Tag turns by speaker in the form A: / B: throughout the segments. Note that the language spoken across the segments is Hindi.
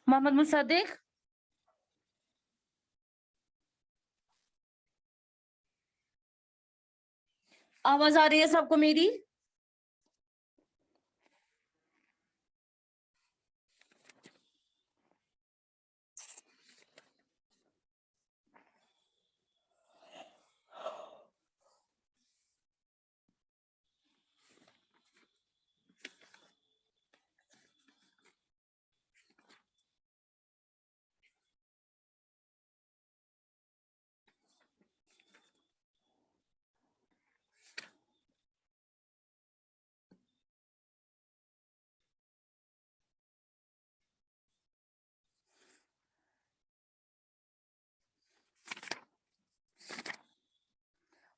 A: मोहम्मद मुसद्दिक, आवाज आ रही है सबको मेरी?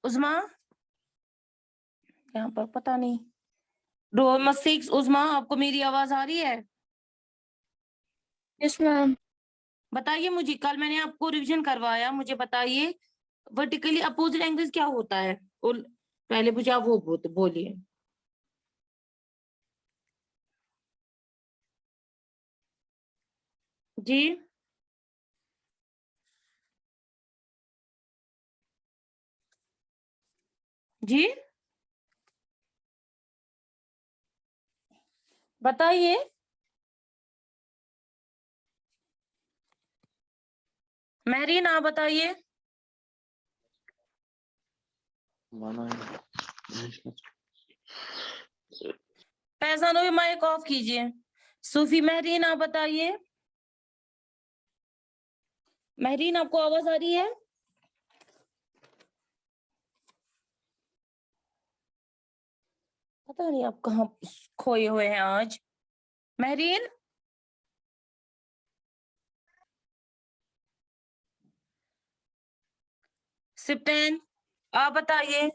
A: उज़मा, यहाँ पर पता नहीं। रोल नंबर 6 उज़मा, आपको मेरी आवाज आ रही है?
B: Yes ma'am.
A: बताइए मुझे, कल मैंने आपको रिवीजन करवाया, मुझे बताइए वर्टिकली अपोजिट एंगल्स क्या होता है? और पहले मुझे आप वो बोलिए। जी जी बताइए। महरीन, आप बताइए। फैजानो भी माइक ऑफ कीजिए। सूफी महरीन, आप बताइए। महरीन, आपको आवाज आ रही है? पता नहीं आप कहाँ खोए हुए हैं आज। महरीन, सिप्टेन, आप बताइए।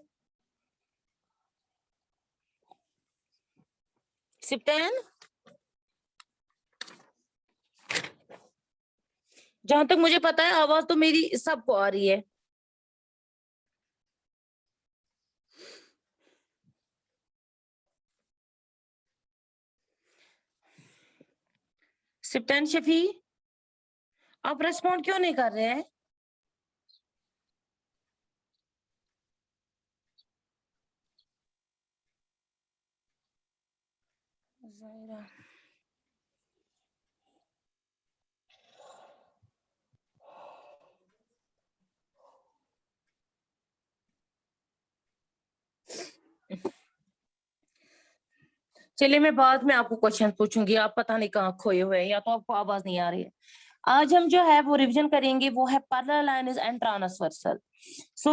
A: सिप्टेन, जहां तक मुझे पता है आवाज तो मेरी सबको आ रही है। सिप्टेन शफी, आप रेस्पॉन्ड क्यों नहीं कर रहे हैं? ज़ाहिरा, चलिए मैं बाद में आपको क्वेश्चन पूछूंगी, आप पता नहीं कहाँ खोए हुए हैं, या तो आपको आवाज नहीं आ रही है। आज हम जो है वो रिवीजन करेंगे, वो है parallel lines and transversal. So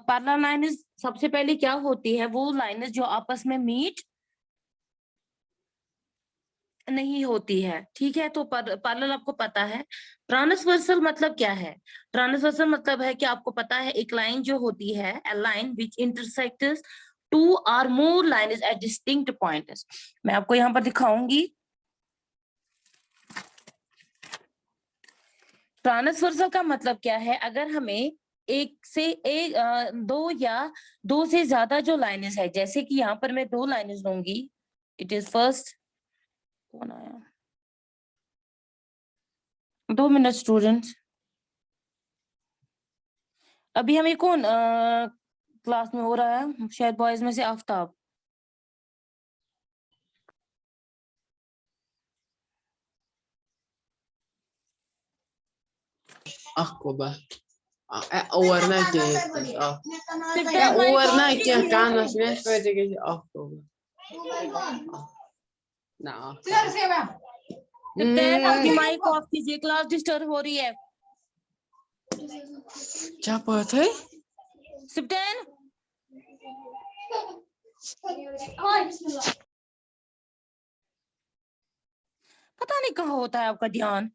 A: parallel lines सबसे पहले क्या होती है? वो लाइन्स जो आपस में मीट नहीं होती है, ठीक है? तो पैरेलल आपको पता है। ट्रांसवर्सल मतलब क्या है? ट्रांसवर्सल मतलब है कि आपको पता है एक लाइन जो होती है, a line which intersects two or more lines at distinct points। मैं आपको यहाँ पर दिखाऊंगी। ट्रांसवर्सल का मतलब क्या है? अगर हमें दो या दो से ज्यादा जो लाइनेस है, जैसे कि यहाँ पर मैं दो लाइनेस लूंगी। इट इज फर्स्ट, कौन आया? 2 मिनट स्टूडेंट्स। अभी हमें कौन क्लास में हो रहा है? शायद बॉयज में से Aftab.
C: Ako ba? Warna ke.
A: Sibtain mike
C: Warna
A: off
C: ke
A: कीजिए।
C: kanas me pwede kasi ako ba? Na.
A: Sibtain अपनी माइक ऑफ कीजिए, क्लास डिस्टर्ब हो रही है।
C: क्या बात है?
A: सिप्टेन, पता नहीं कहाँ होता है आपका ध्यान।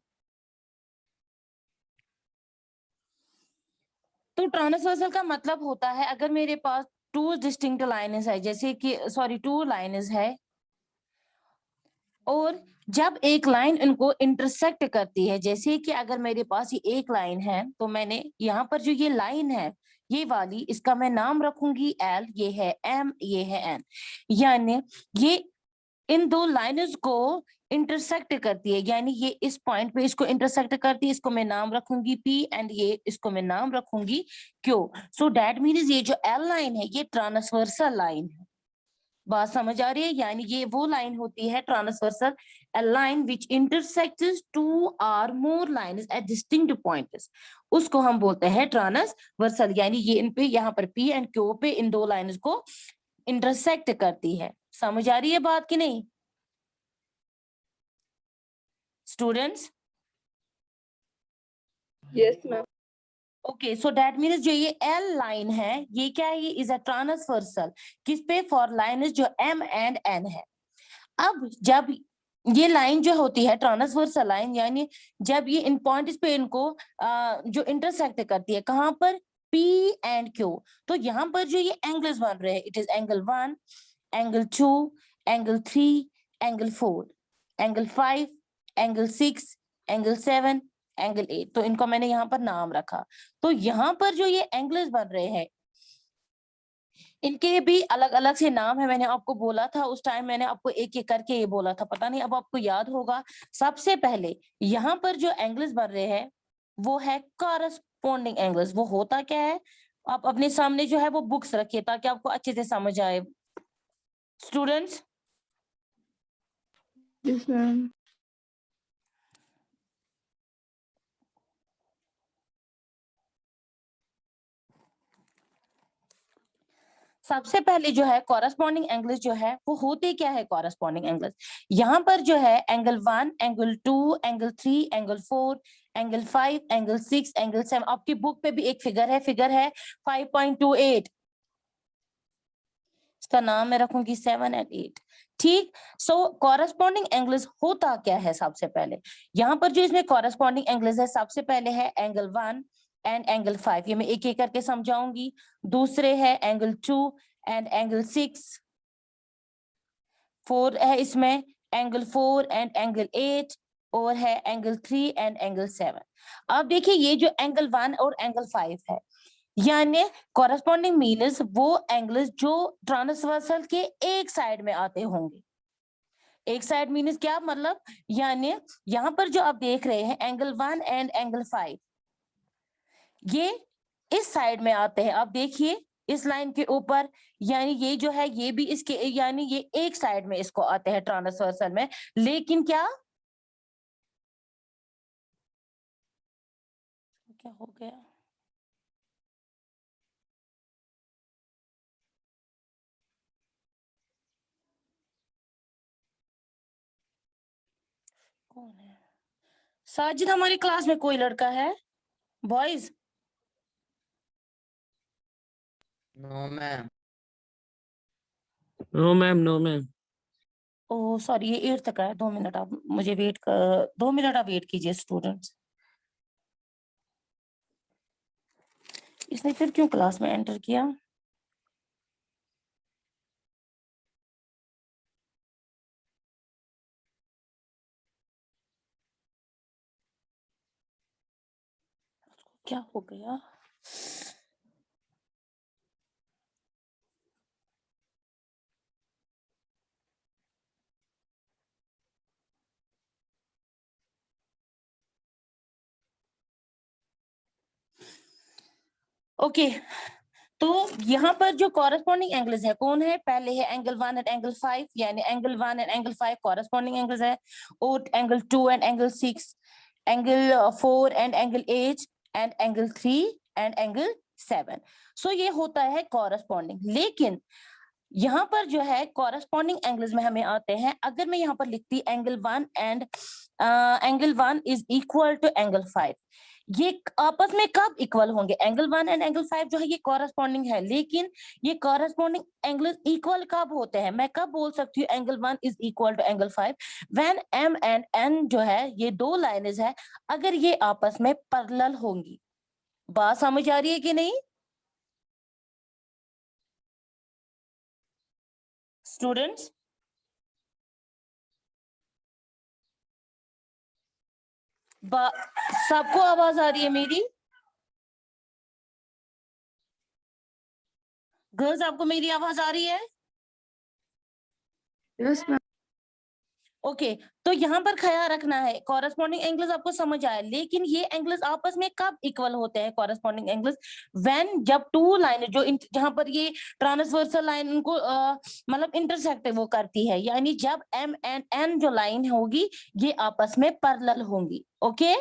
A: तो ट्रांसवर्सल का मतलब होता है अगर मेरे पास टू डिस्टिंक्ट लाइन्स है, जैसे कि सॉरी टू लाइन्स है, और जब एक लाइन इनको इंटरसेक्ट करती है, जैसे कि अगर मेरे पास ये एक लाइन है, तो मैंने यहाँ पर जो ये लाइन है ये वाली, इसका मैं नाम रखूंगी एल, ये है एम, ये है एन। यानी ये इन दो लाइन्स को इंटरसेक्ट करती है, यानी ये इस पॉइंट पे इसको इंटरसेक्ट करती है, इसको मैं नाम रखूंगी P एंड ये इसको मैं नाम रखूंगी Q। सो दैट मीन्स ये जो L लाइन है ये ट्रांसवर्सल लाइन है। बात समझ आ रही है? यानी ये वो लाइन होती है transversal, a line which intersects two or more lines at distinct points, उसको हम बोलते हैं ट्रांसवर्सल। यानी ये इन पे यहाँ पर P एंड Q पे इन दो लाइन्स को इंटरसेक्ट करती है। समझ आ रही है बात कि नहीं students?
B: Yes ma'am.
A: Okay, so that means जो ये L लाइन है ये क्या है, ये इज अ ट्रांसवर्सल किस पे, फॉर लाइन जो M एंड N है। अब जब ये लाइन जो होती है ट्रांसवर्सल लाइन, यानी जब ये इन पॉइंट्स पे इनको जो इंटरसेक्ट करती है, कहां पर, P एंड Q, तो यहाँ पर जो ये एंगल्स बन रहे हैं, it is angle 1, angle 2, angle 3, angle 4, angle 5, angle 6, angle 7, angle 8। तो इनको मैंने यहाँ पर नाम रखा। तो यहाँ पर जो ये एंगल्स बन रहे हैं इनके भी अलग अलग से नाम है। मैंने आपको बोला था उस टाइम, मैंने आपको एक एक करके ये बोला था, पता नहीं अब आपको याद होगा। सबसे पहले यहाँ पर जो एंगल्स बन रहे हैं वो है कॉरस्पॉन्डिंग एंगल्स। वो होता क्या है, आप अपने सामने जो है वो बुक्स रखिए ताकि आपको अच्छे से समझ आए स्टूडेंट्स।
B: Yes ma'am.
A: सबसे पहले जो है कॉरस्पॉन्डिंग एंगल्स जो है वो होते क्या है कॉरस्पॉन्डिंग एंगल्स, यहाँ पर जो है angle 1, angle 2, angle 3, angle 4, angle 5, angle 6, angle 7। आपकी बुक पे भी एक फिगर है 5.28, इसका नाम मैं रखूंगी 7 एंड 8। ठीक, सो कॉरस्पॉन्डिंग एंगल्स होता क्या है, सबसे पहले यहाँ पर जो इसमें कॉरस्पॉन्डिंग एंगल्स है, सबसे पहले है एंगल 1 एंड एंगल 5, ये मैं एक एक करके समझाऊंगी। दूसरे है एंगल 2 एंड एंगल 6, 4 है इसमें एंगल 4 एंड एंगल 8, और है एंगल 3 एंड एंगल 7। अब देखिए ये जो एंगल 1 और एंगल 5 है, यानी कॉरस्पॉन्डिंग मीन्स वो एंगल्स जो ट्रांसवर्सल के एक साइड में आते होंगे। एक साइड मीन्स क्या मतलब, यानी यहाँ पर जो आप देख रहे हैं एंगल 1 एंड एंगल 5 ये इस साइड में आते हैं। आप देखिए इस लाइन के ऊपर, यानी ये जो है ये भी इसके, यानी ये एक साइड में इसको आते हैं ट्रांसवर्सल में। लेकिन क्या क्या हो गया, कौन है साजिद? हमारी क्लास में कोई लड़का है boys?
D: No ma'am.
E: No ma'am, no ma'am.
A: Oh sorry, ये 8 तक है। 2 मिनट आप मुझे वेट कर, 2 मिनट आप वेट कीजिए स्टूडेंट्स। इसने फिर क्यों क्लास में एंटर किया? क्या हो गया? ओके, तो यहाँ पर जो कॉरस्पॉन्डिंग एंगल्स है कौन है, पहले है एंगल 1 एंड एंगल 5, यानी angle 1 and angle 5 corresponding angles है, और angle 2 and angle 6, angle 4 and angle 8, and angle 3 and angle 7। सो ये होता है कॉरस्पॉन्डिंग। लेकिन यहाँ पर जो है कॉरस्पॉन्डिंग एंगल्स में हमें आते हैं, अगर मैं यहाँ पर लिखती angle 1 and angle 1 is equal to angle 5, ये आपस में कब इक्वल होंगे? एंगल 1 एंड एंगल 5 जो है ये कॉरस्पॉन्डिंग है, लेकिन ये कॉरस्पॉन्डिंग एंगल इक्वल कब होते हैं? मैं कब बोल सकती हूँ angle 1 is equal to angle 5? When M and N जो है ये दो लाइन्स है, अगर ये आपस में पैरेलल होंगी। बात समझ आ रही है कि नहीं स्टूडेंट्स? सबको आवाज आ रही है मेरी? गर्ल्स आपको मेरी आवाज आ रही है?
B: Yes ma'am.
A: ओके तो यहाँ पर ख्याल रखना है कॉरेस्पॉन्डिंग एंगल्स आपको समझ आया, लेकिन ये एंगल्स आपस में कब इक्वल होते हैं कॉरेस्पॉन्डिंग एंगल्स? व्हेन जब टू लाइन जो जहां पर ये ट्रांसवर्सल लाइन उनको मतलब इंटरसेक्ट वो करती है, यानी जब एम एंड एन जो लाइन होगी ये आपस में पैरेलल होंगी। ओके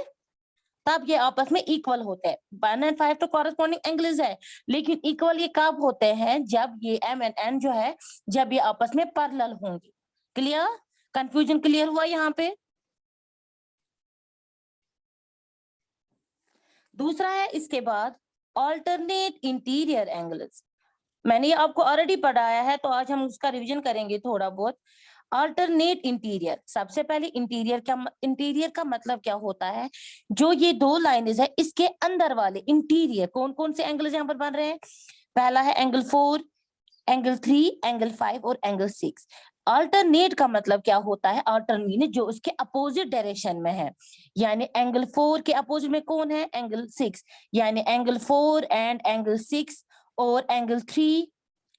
A: तब ये आपस में इक्वल होते हैं। 1 and 5 तो कॉरेस्पॉन्डिंग एंगल्स है, लेकिन इक्वल ये कब होते हैं? जब ये एम एंड एन जो है जब ये आपस में पैरेलल होंगी। क्लियर? कंफ्यूजन क्लियर हुआ यहाँ पे? दूसरा है इसके बाद ऑल्टरनेट इंटीरियर एंगल्स। मैंने ये आपको ऑलरेडी पढ़ाया है तो आज हम उसका रिवीजन करेंगे थोड़ा बहुत। अल्टरनेट इंटीरियर, सबसे पहले इंटीरियर का मतलब क्या होता है? जो ये दो लाइनें है इसके अंदर वाले इंटीरियर कौन कौन से एंगल्स यहाँ पर बन रहे हैं? पहला है एंगल 4, एंगल 3, एंगल 5 और एंगल 6। अल्टरनेट का मतलब क्या होता है? अल्टरनेट जो उसके अपोजिट डायरेक्शन में है, यानी एंगल 4 के अपोजिट में कौन है? एंगल 6, यानी एंगल 4 एंड एंगल 6 और एंगल 3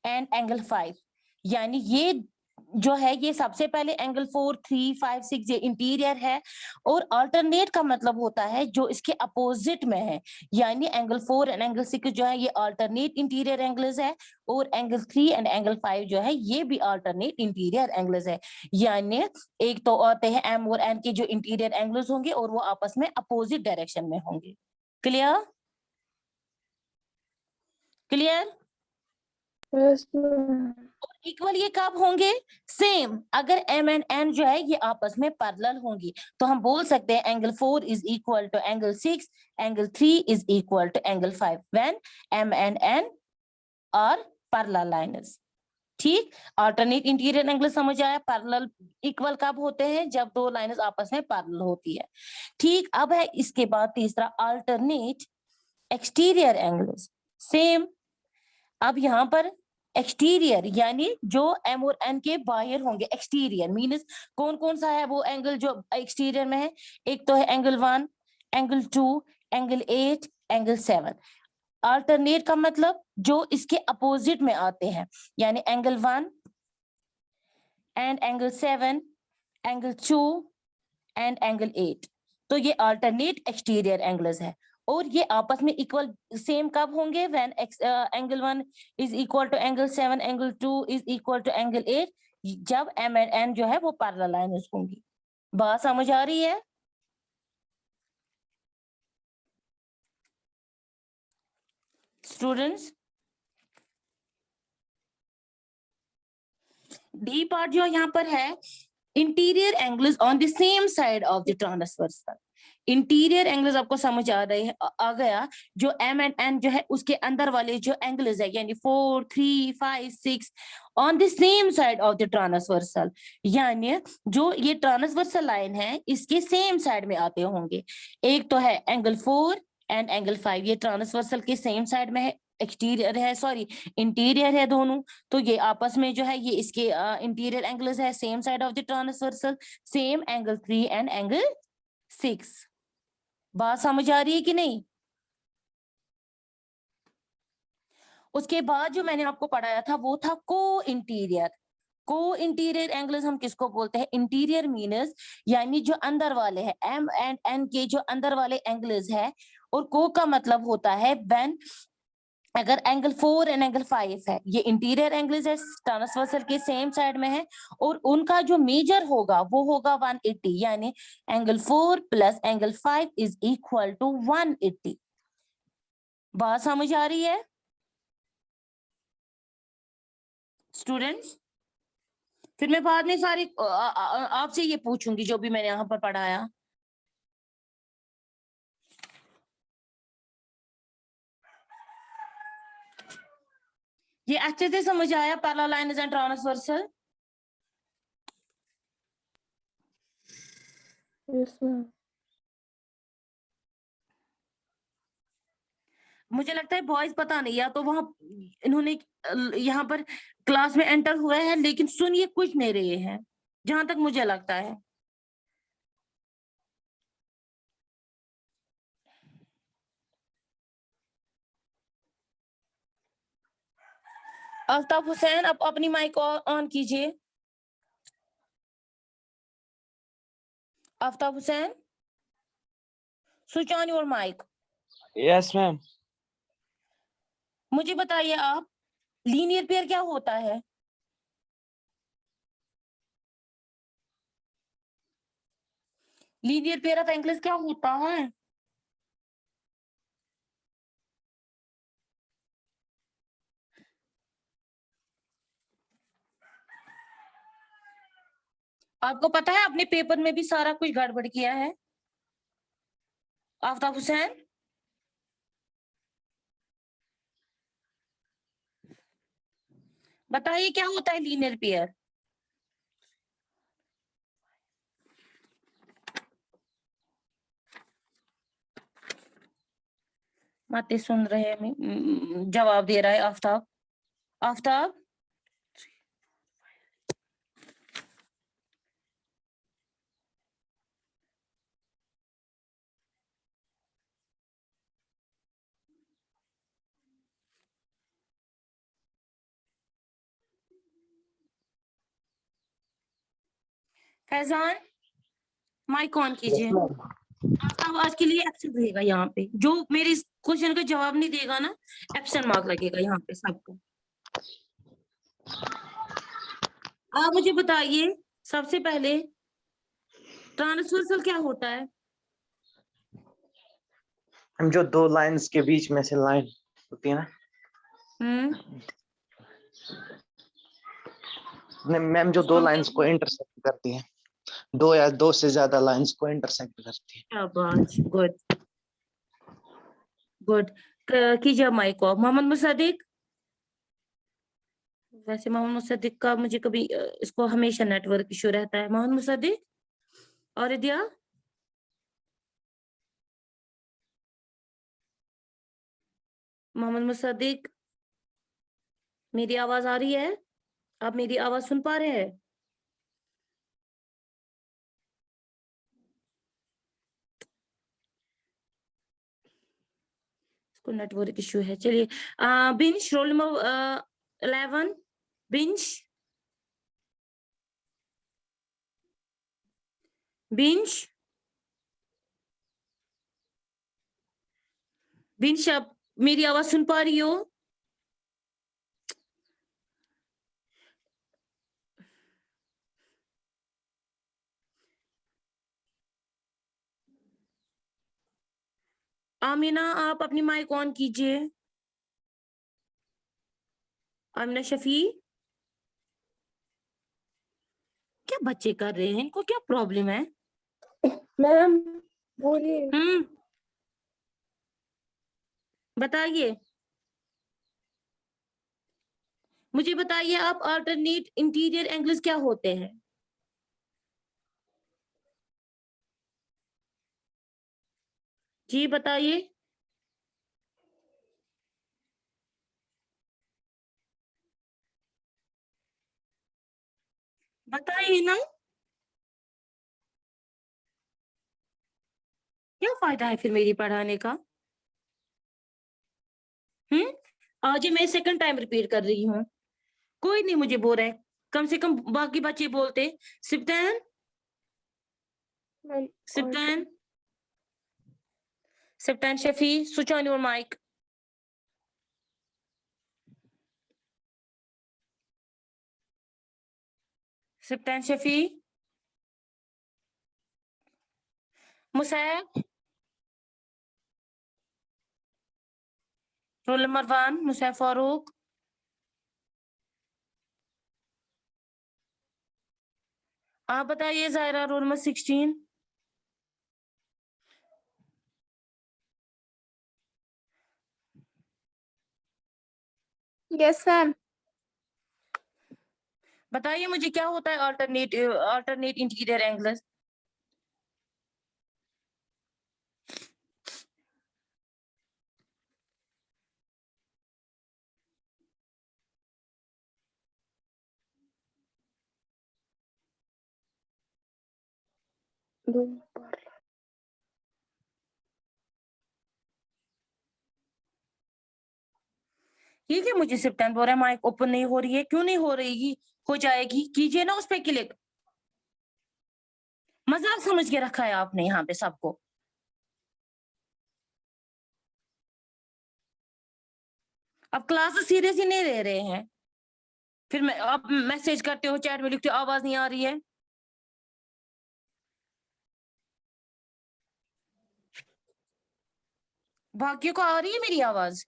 A: एंड एंगल 5। यानी ये जो है ये सबसे पहले एंगल 4, 3, 5, 6 ये इंटीरियर है, और अल्टरनेट का मतलब होता है जो इसके अपोजिट में है, यानी एंगल 4 एंड एंगल 6 जो है ये अल्टरनेट इंटीरियर एंगल्स है, और एंगल 3 एंड एंगल 5 जो है ये भी अल्टरनेट इंटीरियर एंगल्स है। यानी एक तो आते हैं एम और एन के जो इंटीरियर एंगल्स होंगे और वो आपस में अपोजिट डायरेक्शन में होंगे। Clear? Clear?
B: Yes, ma'am.
A: Equal ये कब होंगे? सेम अगर एम एंड एन जो है ये आपस में पैरेलल होंगी तो हम बोल सकते हैं angle 4 is equal to angle 6, angle 3 is equal to angle 5 when m and n are parallel lines. ठीक, अल्टरनेट इंटीरियर एंगल समझ आया? पैरेलल इक्वल कब होते हैं? जब दो लाइन्स आपस में पैरेलल होती है। ठीक, अब है इसके बाद तीसरा अल्टरनेट एक्सटीरियर एंगल्स। सेम, अब यहाँ पर एक्सटीरियर यानी जो एम और एन के बाहर होंगे, एक्सटीरियर मीन्स कौन कौन सा है वो एंगल जो एक्सटीरियर में है? एक तो है angle 1, angle 2, angle 8, angle 7। Alternate का मतलब जो इसके अपोजिट में आते हैं, यानी angle 1 and angle 7, angle 2 and angle 8। तो ये अल्टरनेट एक्सटीरियर एंगल्स है, और ये आपस में इक्वल सेम कब होंगे? When angle 1 is equal to angle 7, angle 2 is equal to angle 8, जब एम एंड एन जो है वो पैरेलल लाइन्स होंगी। बात समझ आ रही है? स्टूडेंट्स, डी पार्ट जो यहाँ पर है, interior angles on the same side of the transversal. Interior angles आपको समझ आ रहे हैं? आ गया। जो एम एंड एन जो है उसके अंदर वाले जो एंगल्स है, यानी 4, 3, 5, 6 on the same side of the transversal, यानी जो ये ट्रांसवर्सल लाइन है इसके सेम साइड में आते होंगे। एक तो है एंगल 4 एंड एंगल 5, ये ट्रांसवर्सल के सेम साइड में है, एक्सटीरियर है, सॉरी इंटीरियर है दोनों। तो ये आपस में जो है ये इसके इंटीरियर एंगल्स है same side of the transversal, same angle 3 and angle 6। बात समझ आ रही है कि नहीं? उसके बाद जो मैंने आपको पढ़ाया था वो था को इंटीरियर। को इंटीरियर एंगल्स हम किसको बोलते हैं? इंटीरियर मीनस यानी जो अंदर वाले हैं, एम एंड एन के जो अंदर वाले एंगल्स है, और को का मतलब होता है व्हेन अगर एंगल 4 एंड एंगल 5 है, ये इंटीरियर एंगल्स है, ट्रांसवर्सल के सेम साइड में है, और उनका जो मेजर होगा वो होगा 180, यानी angle 4 plus angle 5 is equal to 180। बात समझ आ रही है स्टूडेंट्स? फिर मैं बाद में सारी आपसे ये पूछूंगी जो भी मैंने यहाँ पर पढ़ाया। ये अच्छे से समझ आया? Parallel lines and transversal.
B: Yes, ma'am.
A: मुझे लगता है बॉयज पता नहीं, या तो वहां इन्होंने यहाँ पर क्लास में एंटर हुए हैं लेकिन सुन ये कुछ नहीं रहे हैं, जहां तक मुझे लगता है। आफ्ताब हुसैन, आप अपनी माइक ऑन कीजिए। Aftab Hussain, switch on your mic.
E: Yes ma'am.
A: मुझे बताइए आप, लीनियर पेयर क्या होता है? लीनियर पेयर ऑफ एंगल्स क्या होता है? आपको पता है अपने पेपर में भी सारा कुछ गड़बड़ किया है। आफ्ताब हुसैन, बताइए क्या होता है लीनियर पेयर? माते सुन रहे हैं, जवाब दे रहा है आफ्ताब। आफ्ताब, फैजान, माइक ऑन कीजिए। आफ्ताब आज के लिए एब्सेंट रहेगा यहाँ पे। जो मेरे इस क्वेश्चन का जवाब नहीं देगा ना, एब्सेंट मार्क लगेगा यहाँ पे सबको। आप मुझे बताइए सबसे पहले, ट्रांसवर्सल क्या होता है?
E: हम जो दो लाइंस के बीच में से लाइन होती है ना मैम, जो दो लाइंस को इंटरसेक्ट करती है, दो या दो से ज्यादा लाइंस को इंटरसेक्ट करती है।
A: शाबाश, गुड गुड। कीजिए माइक ऑफ। मोहम्मद मुसद्दिक, वैसे मोहम्मद मुसद्दिक का मुझे कभी इसको हमेशा नेटवर्क इशू रहता है। मोहम्मद मुसद्दिक और इदिया, मोहम्मद मुसद्दिक, मेरी आवाज आ रही है? आप मेरी आवाज सुन पा रहे हैं? इसको नेटवर्क इशू है। चलिए, बिंश, रोल नंबर 11, बिंश, बिंश, बिंश, आप मेरी आवाज सुन पा रही हो? आमिना, आप अपनी माइक ऑन कीजिए। आमिना शफी, क्या बच्चे कर रहे हैं? इनको क्या प्रॉब्लम है?
B: मैम बोलिए।
A: बताइए, मुझे बताइए आप, अल्टरनेट इंटीरियर एंगल्स क्या होते हैं? जी बताइए। बताइए ना, क्या फायदा है फिर मेरी पढ़ाने का? आज ही मैं सेकंड टाइम रिपीट कर रही हूँ, कोई नहीं मुझे बोल रहा है। कम से कम बाकी बच्चे बोलते। Sibtain,
B: ma'am
A: Sibtain, Sibtain Shafi, switch on your mike. Sibtain Shafi, Musaib, roll number 1, Musaib Farooq, आप बताइए। Zaira, roll number 16,
B: yes ma'am.
A: बताइए मुझे क्या होता है अल्टरनेट इंटीरियर एंगल्स?
B: दो बार।
A: ये क्या मुझे सिप्तान बोल रहा है माइक ओपन नहीं हो रही है? क्यों नहीं हो रही? हो जाएगी, कीजिए ना उस पे क्लिक। मजाक समझ के रखा है आपने यहाँ पे सबको। अब क्लास सीरियस ही नहीं ले रहे हैं, फिर मैं आप मैसेज करते हो, चैट में लिखते हो आवाज नहीं आ रही है। बाकियों को आ रही है मेरी आवाज?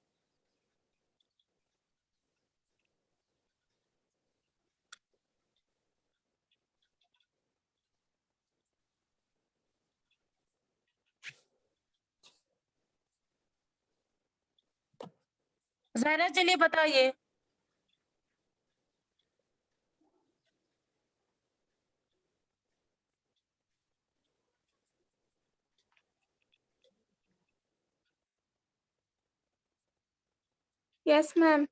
A: ज़ाहिरा चलिए बताइए।
B: Yes ma'am.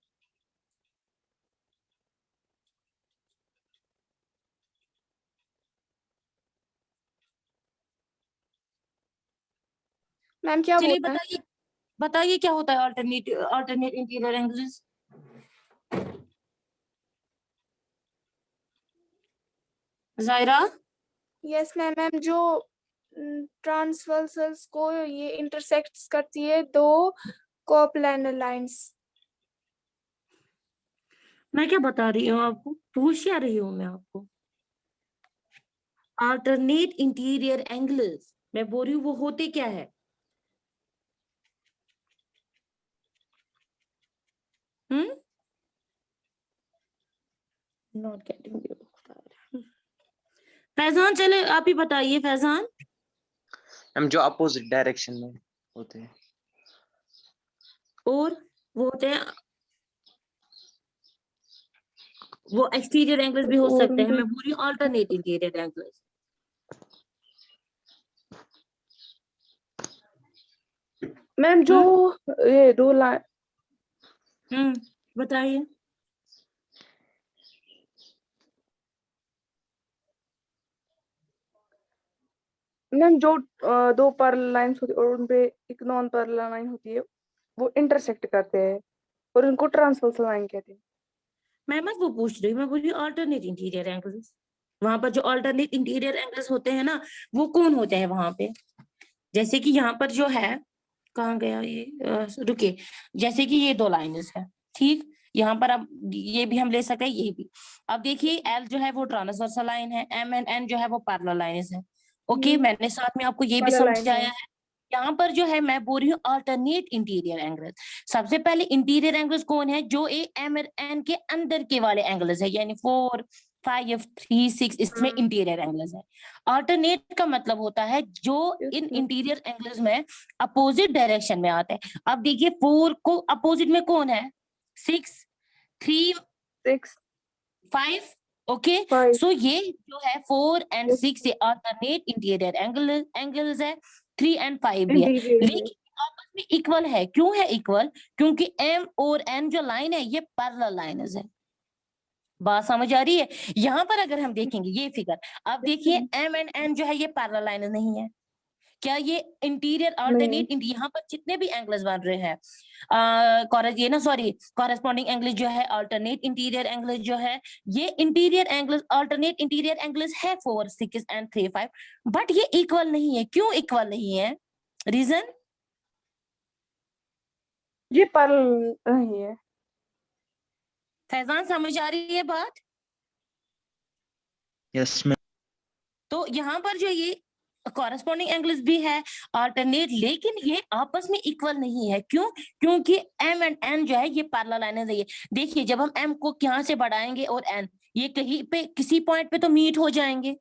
B: मैम क्या
A: चलिए
B: बोल रहे हैं?
A: बताइए, बताइए क्या होता है alternate alternate interior angles? Zahira
B: yes ma'am. Ma'am जो ट्रांसवर्सल्स को ये इंटरसेक्ट्स करती है दो कोप्लानर लाइंस।
A: मैं क्या बता रही हूँ आपको, पूछ क्या रही हूँ मैं आपको? अल्टरनेट इंटीरियर एंगल्स मैं बोल रही हूँ, वो होते क्या है? हम्म, नॉट गेटिंग यू। फैजान चले आप ही बताइए फैजान।
E: हम जो अपोजिट डायरेक्शन में होते हैं।
A: और वो होते हैं, वो एक्सटीरियर एंगल्स भी हो
B: और
A: सकते हैं,
B: उनके
A: मैं बोल रही हूँ अल्टरनेट इंटीरियर एंगल्स।
B: मैम जो ये दो लाइन
A: बताइए।
B: मैम जो दो पैरेलल लाइंस होती है और उनपे एक नॉन पैरेलल लाइन होती है वो इंटरसेक्ट करते हैं और उनको ट्रांसवर्सल लाइन कहते हैं।
A: मैं मत वो पूछ रही हूँ, मैं बोल रही हूँ अल्टरनेट इंटीरियर एंगल्स। वहां पर जो अल्टरनेट इंटीरियर एंगल्स होते हैं ना, वो कौन होते हैं वहां पे? जैसे कि यहाँ पर जो है, कहाँ गया ये, रुके, जैसे कि ये दो लाइन्स है, ठीक, यहाँ पर अब ये भी हम ले सकते हैं, ये भी। अब देखिए एल जो है वो ट्रांसवर्सल लाइन है, एम एंड एन जो है वो पैरेलल लाइन्स है। ओके, मैंने साथ में आपको ये भी
B: पैरेलल लाइन
A: समझाया
B: है।
A: है। यहाँ पर जो है मैं बोल रही हूँ अल्टरनेट इंटीरियर एंगल्स। सबसे पहले इंटीरियर एंगल्स कौन है? जो ए एम एन के अंदर के वाले एंगल्स है, यानी 4, 5, 3, 6, इसमें
B: हाँ,
A: इंटीरियर एंगल्स है। अल्टरनेट का मतलब होता है जो
B: yes,
A: इन
B: ma'am।
A: इंटीरियर एंगल्स में अपोजिट डायरेक्शन में आते हैं। अब देखिए 4 को अपोजिट में कौन है? 6, 3,
B: 6,
A: 5। ओके,
B: 5,
A: सो ये जो है 4 एंड
B: yes,
A: 6 ये अल्टरनेट इंटीरियर एंगल्स है, 3 एंड 5 भी है,
B: इंटीरियर है।
A: लेकिन आपस में इक्वल है। क्यों है इक्वल? क्योंकि एम और एन जो लाइन है ये पैरेलल लाइन्स है। बात समझ आ रही है? यहाँ पर अगर हम देखेंगे ये फिगर, अब
B: Yes,
A: देखिए
B: ma'am।
A: एम एंड एन जो है ये पैरेलल लाइन नहीं है। क्या ये इंटीरियर
B: नहीं।
A: अल्टरनेट, यहाँ पर जितने भी एंगल्स बन रहे हैं, ये ना सॉरी, कॉरेस्पॉन्डिंग एंगल जो है अल्टरनेट इंटीरियर एंगल जो है, ये interior angles alternate interior angles है 4, 6 एंड 3, 5, बट ये इक्वल नहीं है। क्यों इक्वल नहीं है? रीजन?
B: ये पैरेलल नहीं है।
A: फैजान समझ आ रही है बात?
E: Yes ma'am.
A: तो यहाँ पर जो ये कॉरेस्पॉन्डिंग एंगल्स भी है अल्टरनेट, लेकिन ये आपस में इक्वल नहीं है। क्यों? क्योंकि एम एंड एन जो है ये पैरेलल लाइनें है। ये देखिए जब हम एम को यहाँ से बढ़ाएंगे और एन, ये कहीं पे किसी पॉइंट पे तो मीट हो जाएंगे।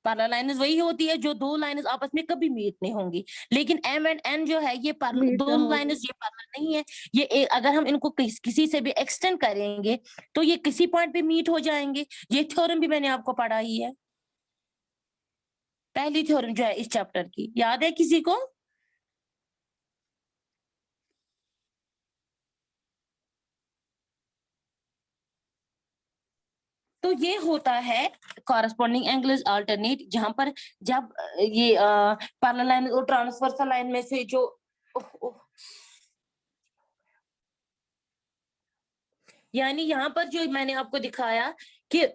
A: पैरेलल लाइनें वही होती है जो दो लाइनें आपस में कभी मीट नहीं होंगी, लेकिन एम एंड एन जो है ये
B: मीट
A: दो
B: ना हो
A: लाइनें ये पैरेलल नहीं है। ये अगर हम इनको किसी से भी एक्सटेंड करेंगे तो ये किसी पॉइंट पे मीट हो जाएंगे। ये थ्योरम भी मैंने आपको पढ़ाई है, पहली थ्योरम जो है इस चैप्टर की, याद है किसी को? तो ये होता है कॉरेस्पॉन्डिंग एंगल्स अल्टरनेट, जहां पर जब ये पैरेलल लाइन और ट्रांसवर्सल लाइन में से जो यानी यहाँ पर जो मैंने आपको दिखाया कि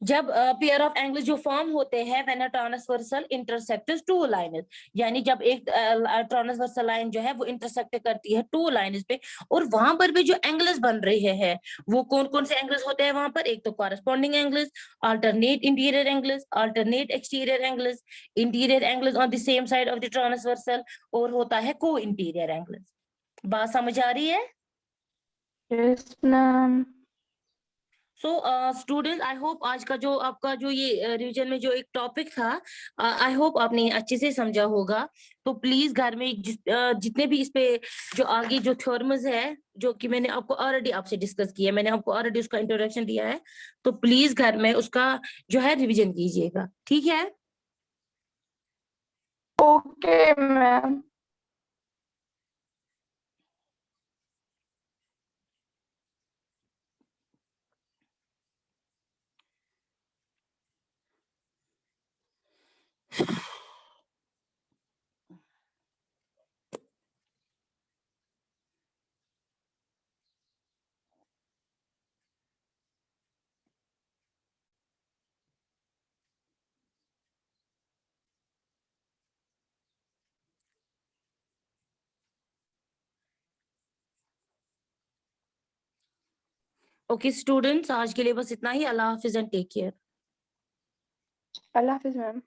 A: जब पेयर ऑफ एंगल्स जो फॉर्म होते हैं when a transversal intersects two lines, यानी जब एक ट्रांसवर्सल लाइन जो है वो इंटरसेक्ट करती है टू लाइन्स पे, और वहां पर भी जो एंगल्स बन रहे हैं वो कौन कौन से एंगल्स होते हैं वहां पर? एक तो corresponding angles, alternate interior angles, alternate exterior angles, interior angles on the same side of the transversal, और होता है को इंटीरियर एंगल्स। बात समझ आ रही है?
B: Yes ma'am.
A: So student, I hope आज का जो आपका जो ये रिवीजन में जो एक टॉपिक था, आई होप आपने अच्छे से समझा होगा। तो प्लीज घर में जितने भी इस पे जो आगे जो थ्योरम्स है जो कि मैंने आपको ऑलरेडी आपसे डिस्कस किया है, मैंने आपको ऑलरेडी उसका इंट्रोडक्शन दिया है, तो प्लीज घर में उसका जो है रिवीजन कीजिएगा, ठीक है?
B: Okay ma'am.
A: ओके स्टूडेंट्स, आज के लिए बस इतना ही। अल्लाह हाफिज एंड टेक केयर।
B: अल्लाह हाफिज मैम।